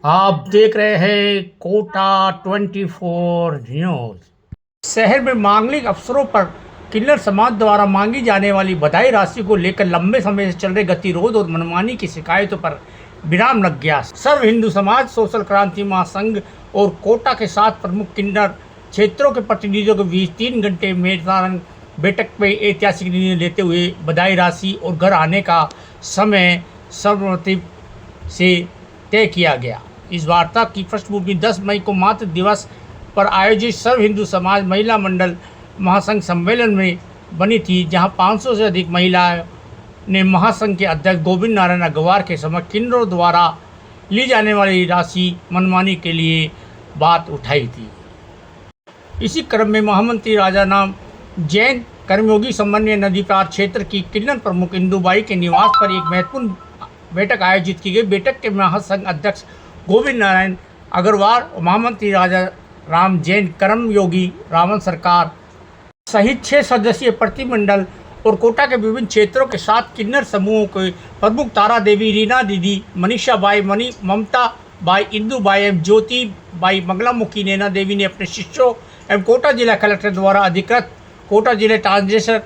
आप देख रहे हैं कोटा 24 न्यूज। शहर में मांगलिक अवसरों पर किन्नर समाज द्वारा मांगी जाने वाली बधाई राशि को लेकर लंबे समय से चल रहे गतिरोध और मनमानी की शिकायतों पर विराम लग गया। सर्व हिंदू समाज, सोशल क्रांति महासंघ और कोटा के 7 प्रमुख किन्नर क्षेत्रों के प्रतिनिधियों के बीच 3 घंटे में बैठक में ऐतिहासिक निर्णय लेते हुए बधाई राशि और घर आने का समय सर्वसम्मति से तय किया गया। इस वार्ता की पृष्ठभूमि 10 मई को मातृ दिवस पर आयोजित सर्व हिंदू समाज महिला मंडल महासंघ सम्मेलन में बनी थी, जहां 500 से अधिक महिलाओं ने महासंघ के अध्यक्ष गोविंद नारायण अग्रवाल के समक्ष किन्नरों द्वारा ली जाने वाली राशि मनमानी के लिए बात उठाई थी। इसी क्रम में महामंत्री राजा नाम जैन कर्मयोगी समन्वय नदी पार क्षेत्र की किन्नर प्रमुख इंदुबाई के निवास पर एक महत्वपूर्ण बैठक आयोजित की गई। बैठक के महासंघ अध्यक्ष गोविंद नारायण अग्रवाल और महामंत्री राजा राम जैन कर्मयोगी रावण सरकार सहित 6 सदस्यीय प्रतिमंडल और कोटा के विभिन्न क्षेत्रों के 7 किन्नर समूहों के प्रमुख तारा देवी, रीना दीदी, मनीषा बाई, ममता बाई, इंदू बाई एवं ज्योति बाई, मंगलामुखी, नैना देवी ने अपने शिष्यों एवं कोटा जिला कलेक्टर द्वारा अधिकृत कोटा जिले ट्रांसजेंडर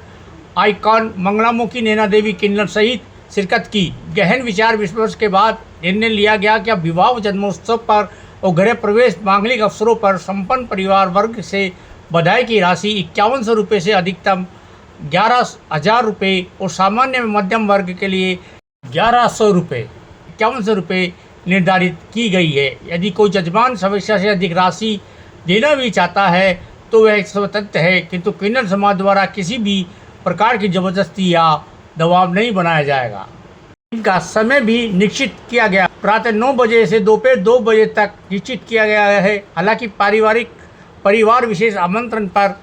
आइकॉन मंगलामुखी नैना देवी किन्नर सहित शिरकत की। गहन विचार विमर्श के बाद निर्णय लिया गया कि अब विवाह जन्मोत्सव पर और गृह प्रवेश मांगलिक अवसरों पर संपन्न परिवार वर्ग से बधाई की राशि 5100 रुपये से अधिकतम 11,000 रुपये और सामान्य मध्यम वर्ग के लिए 1100 रुपये 5100 रुपये निर्धारित की गई है। यदि कोई जजमान सदस्य से अधिक राशि देना भी चाहता है तो वह स्वतंत्र है, किंतु किन्नर समाज द्वारा किसी भी प्रकार की जबरदस्ती या दबाव नहीं बनाया जाएगा। इनका समय भी निश्चित किया गया, प्रातः 9 बजे से दोपहर 2 बजे तक निश्चित किया गया है। हालांकि परिवार विशेष आमंत्रण पर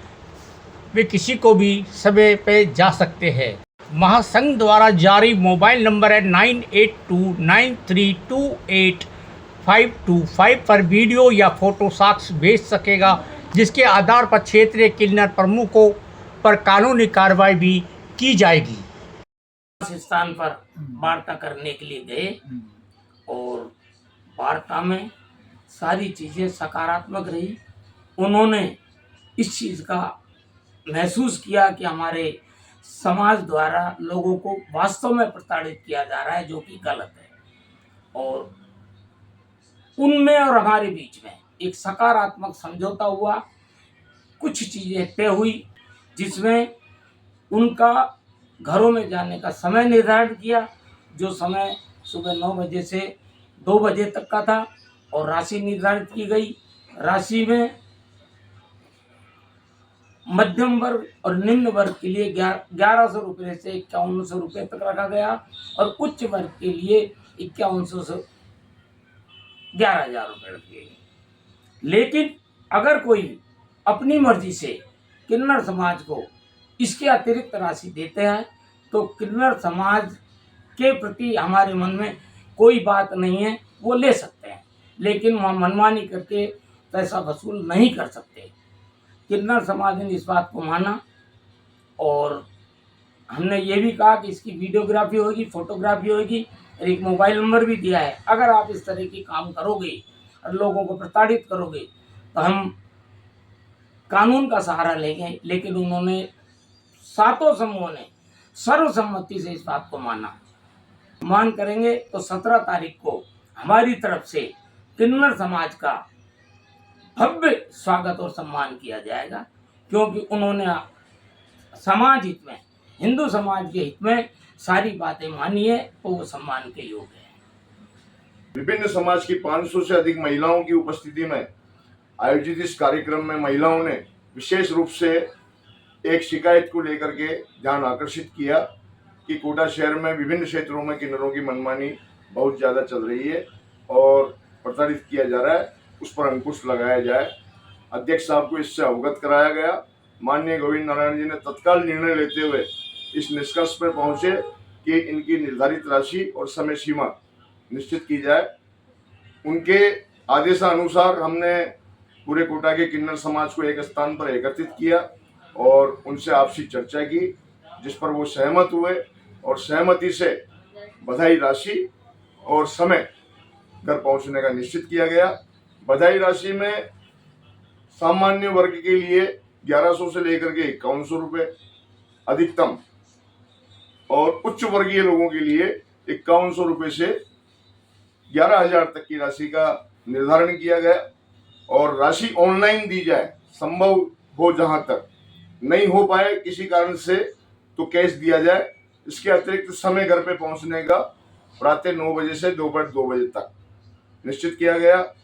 वे किसी को भी समय पे जा सकते हैं। महासंघ द्वारा जारी मोबाइल नंबर है 9829328525 पर वीडियो या फोटो साक्ष्य भेज सकेगा, जिसके आधार पर क्षेत्रीय किन्नर प्रमुखों पर कानूनी कार्रवाई भी की जाएगी। इस स्थान पर वार्ता करने के लिए गए और वार्ता में सारी चीज़ें सकारात्मक रही। उन्होंने इस चीज़ का महसूस किया कि हमारे समाज द्वारा लोगों को वास्तव में प्रताड़ित किया जा रहा है, जो कि गलत है। और उनमें और हमारे बीच में एक सकारात्मक समझौता हुआ। कुछ चीज़ें तय हुई, जिसमें उनका घरों में जाने का समय निर्धारित किया, जो समय सुबह 9 बजे से 2 बजे तक का था, और राशि निर्धारित की गई। राशि में मध्यम वर्ग और निम्न वर्ग के लिए 1100 रुपये से 5100 रुपये तक रखा गया, और उच्च वर्ग के लिए 5100 से 11,000 रुपये रखे गए। लेकिन अगर कोई अपनी मर्जी से किन्नर समाज को इसके अतिरिक्त राशि देते हैं तो किन्नर समाज के प्रति हमारे मन में कोई बात नहीं है, वो ले सकते हैं, लेकिन मनमानी करके पैसा वसूल नहीं कर सकते। किन्नर समाज ने इस बात को माना, और हमने ये भी कहा कि इसकी वीडियोग्राफी होगी, फोटोग्राफी होगी, और एक मोबाइल नंबर भी दिया है। अगर आप इस तरह की काम करोगे और लोगों को प्रताड़ित करोगे तो हम कानून का सहारा लेंगे। लेकिन उन्होंने 7 समूहों ने सर्वसम्मति से इस बात को मान करेंगे तो 17 तारीख को हमारी तरफ से किन्नर समाज का भव्य स्वागत और सम्मान किया जाएगा, क्योंकि उन्होंने समाज हित में, हिंदू समाज के हित में सारी बातें मानी है, तो वो सम्मान के योग्य है। विभिन्न समाज की 500 से अधिक महिलाओं की उपस्थिति में आयोजित इस कार्यक्रम में महिलाओं ने विशेष रूप से एक शिकायत को लेकर के ध्यान आकर्षित किया कि कोटा शहर में विभिन्न क्षेत्रों में किन्नरों की मनमानी बहुत ज़्यादा चल रही है और प्रताड़ित किया जा रहा है, उस पर अंकुश लगाया जाए। अध्यक्ष साहब को इससे अवगत कराया गया। माननीय गोविंद नारायण जी ने तत्काल निर्णय लेते हुए इस निष्कर्ष पर पहुंचे कि इनकी निर्धारित राशि और समय सीमा निश्चित की जाए। उनके आदेशानुसार हमने पूरे कोटा के किन्नर समाज को एक स्थान पर एकत्रित किया और उनसे आपसी चर्चा की, जिस पर वो सहमत हुए और सहमति से बधाई राशि और समय घर पहुंचने का निश्चित किया गया। बधाई राशि में सामान्य वर्ग के लिए 1100 से लेकर के 5100 रुपये अधिकतम और उच्च वर्गीय लोगों के लिए 5100 रुपये से 11,000 तक की राशि का निर्धारण किया गया। और राशि ऑनलाइन दी जाए, संभव हो जहां तक, नहीं हो पाए किसी कारण से तो कैश दिया जाए। इसके अतिरिक्त समय घर पे पहुंचने का प्रातः 9 बजे से दोपहर 2 बजे तक निश्चित किया गया।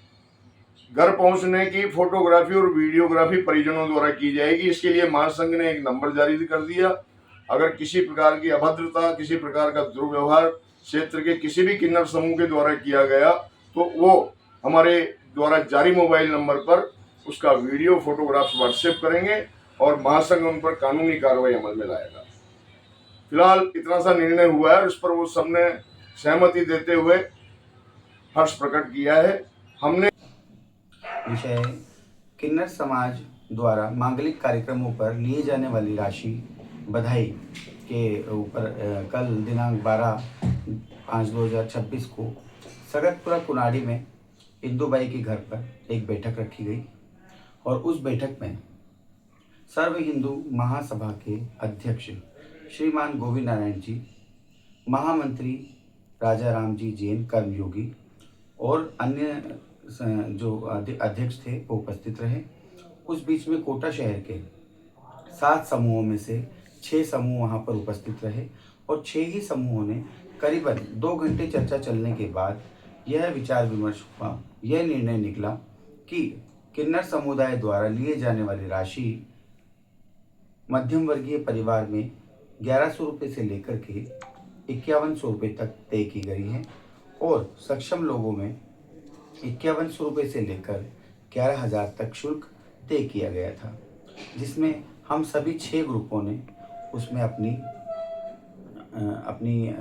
घर पहुंचने की फोटोग्राफी और वीडियोग्राफी परिजनों द्वारा की जाएगी। इसके लिए महासंघ ने एक नंबर जारी कर दिया। अगर किसी प्रकार की अभद्रता, किसी प्रकार का दुर्व्यवहार क्षेत्र के किसी भी किन्नर समूह के द्वारा किया गया तो वो हमारे द्वारा जारी मोबाइल नंबर पर उसका वीडियो फोटोग्राफ्स व्हाट्सएप करेंगे और महासंघ उन पर कानूनी कार्रवाई अमल में लाएगा। फिलहाल इतना सा निर्णय हुआ है और इस पर वो सबने सहमति देते हुए हर्ष प्रकट किया है। हमने विषय किन्नर समाज द्वारा मांगलिक कार्यक्रमों पर लिए जाने वाली राशि बधाई के ऊपर कल दिनांक 12/5/2026 को सगतपुरा कुनाडी में इंदुबाई के घर पर एक बैठक रखी गई और उस बैठक में सर्व हिंदू महासभा के अध्यक्ष श्रीमान गोविंद नारायण जी, महामंत्री राजा राम जी जैन कर्मयोगी और अन्य जो अध्यक्ष थे वो उपस्थित रहे। उस बीच में कोटा शहर के 7 समूहों में से 6 समूह वहाँ पर उपस्थित रहे और 6 ही समूहों ने करीबन 2 घंटे चर्चा चलने के बाद यह विचार विमर्श हुआ, यह निर्णय निकला कि किन्नर समुदाय द्वारा लिए जाने वाली राशि मध्यम वर्गीय परिवार में 1100 रुपये से लेकर के 5100 रुपये तक तय की गई है और सक्षम लोगों में 5100 रुपये से लेकर 11,000 तक शुल्क तय किया गया था, जिसमें हम सभी 6 ग्रुपों ने उसमें अपनी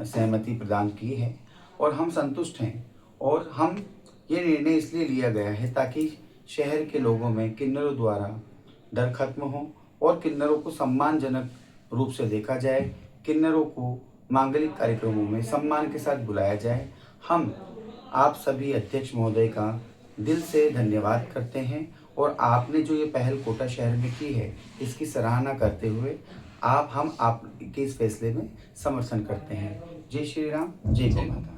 सहमति प्रदान की है और हम संतुष्ट हैं। और हम ये निर्णय इसलिए लिया गया है ताकि शहर के लोगों में किन्नरों द्वारा डर खत्म हो और किन्नरों को सम्मानजनक रूप से देखा जाए, किन्नरों को मांगलिक कार्यक्रमों में सम्मान के साथ बुलाया जाए। हम आप सभी अध्यक्ष महोदय का दिल से धन्यवाद करते हैं और आपने जो ये पहल कोटा शहर में की है इसकी सराहना करते हुए हम आपके इस फैसले में समर्थन करते हैं। जय श्री राम, जय गौ माता।